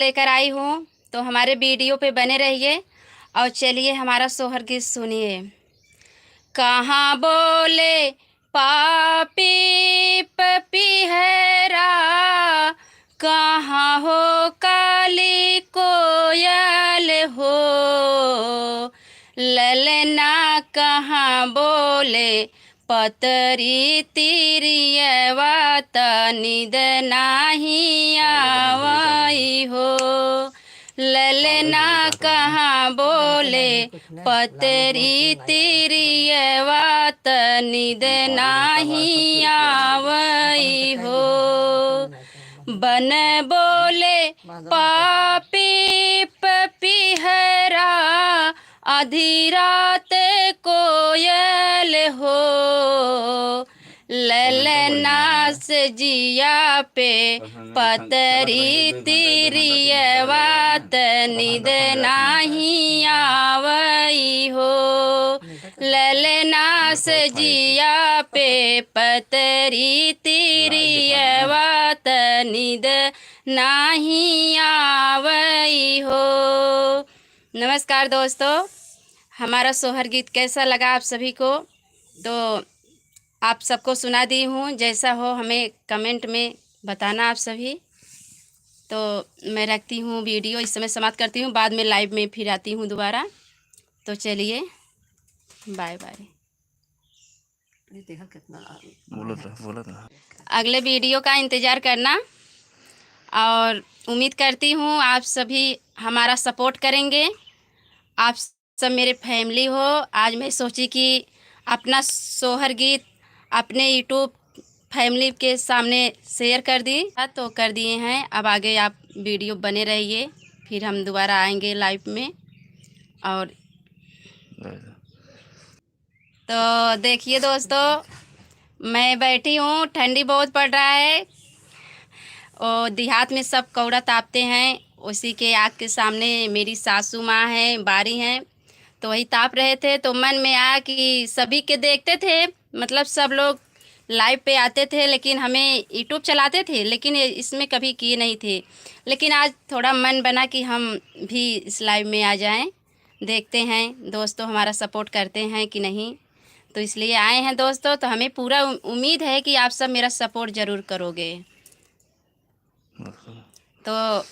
लेकर आई हूँ, तो हमारे वीडियो पे बने रहिए। और चलिए हमारा सोहर गीत सुनिए। कहाँ बोले पापी पपीहरा, कहाँ हो काली कोयल हो, ललना कहाँ बोले पतरी तिरियवा, निद नाही आवई हो। ललना कहाँ बोले पतरी तिरियवा, निद नाही आवई हो। बन बोले पापी पपीहरा, आधी रात कोयल हो, ललना से जिया पे पतरी तिरियवा, निद नाही आवई हो। ललना से जिया पे पतरी तिरियवा, निद नाही आवई हो। नमस्कार दोस्तों, हमारा सोहर गीत कैसा लगा आप सभी को? तो आप सबको सुना दी हूँ, जैसा हो हमें कमेंट में बताना आप सभी। तो मैं रखती हूँ वीडियो, इस समय समाप्त करती हूँ, बाद में लाइव में फिर आती हूँ दोबारा। तो चलिए बाय बाय। बोलो तो अगले वीडियो का इंतज़ार करना, और उम्मीद करती हूँ आप सभी हमारा सपोर्ट करेंगे। आप सब मेरे फैमिली हो। आज मैं सोची कि अपना सोहर गीत अपने यूट्यूब फैमिली के सामने शेयर कर दी, तो कर दिए हैं। अब आगे आप वीडियो बने रहिए, फिर हम दोबारा आएंगे लाइव में। और तो देखिए दोस्तों, मैं बैठी हूँ, ठंडी बहुत पड़ रहा है, और देहात में सब कौड़ा तापते हैं। उसी के आग के सामने मेरी सासू माँ हैं, बारी हैं, तो वही ताप रहे थे। तो मन में आया कि सभी के देखते थे, मतलब सब लोग लाइव पे आते थे, लेकिन हमें यूट्यूब चलाते थे, लेकिन इसमें कभी किए नहीं थे। लेकिन आज थोड़ा मन बना कि हम भी इस लाइव में आ जाएं। देखते हैं दोस्तों हमारा सपोर्ट करते हैं कि नहीं, तो इसलिए आए हैं दोस्तों। तो हमें पूरा उम्मीद है कि आप सब मेरा सपोर्ट ज़रूर करोगे। तो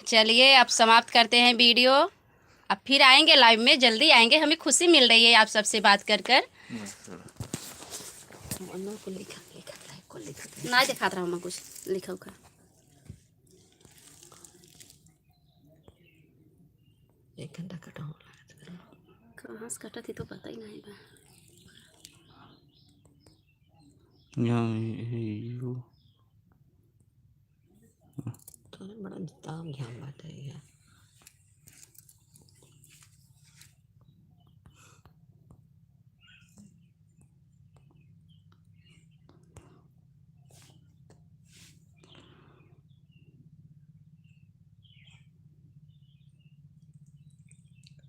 चलिए अब समाप्त करते हैं वीडियो। अब फिर आएंगे लाइव में, जल्दी आएंगे, हमें खुशी मिल रही है आप सबसे बात कर कर। ना दिखाता रहा हूँ मैं कुछ लिखा हुआ। एक घंटा कटा हो कहाँ से कटा थी तो पता ही नहीं बा। तो बड़ा दाम ध्यान बात है यार।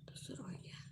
तो शुरू हो गया।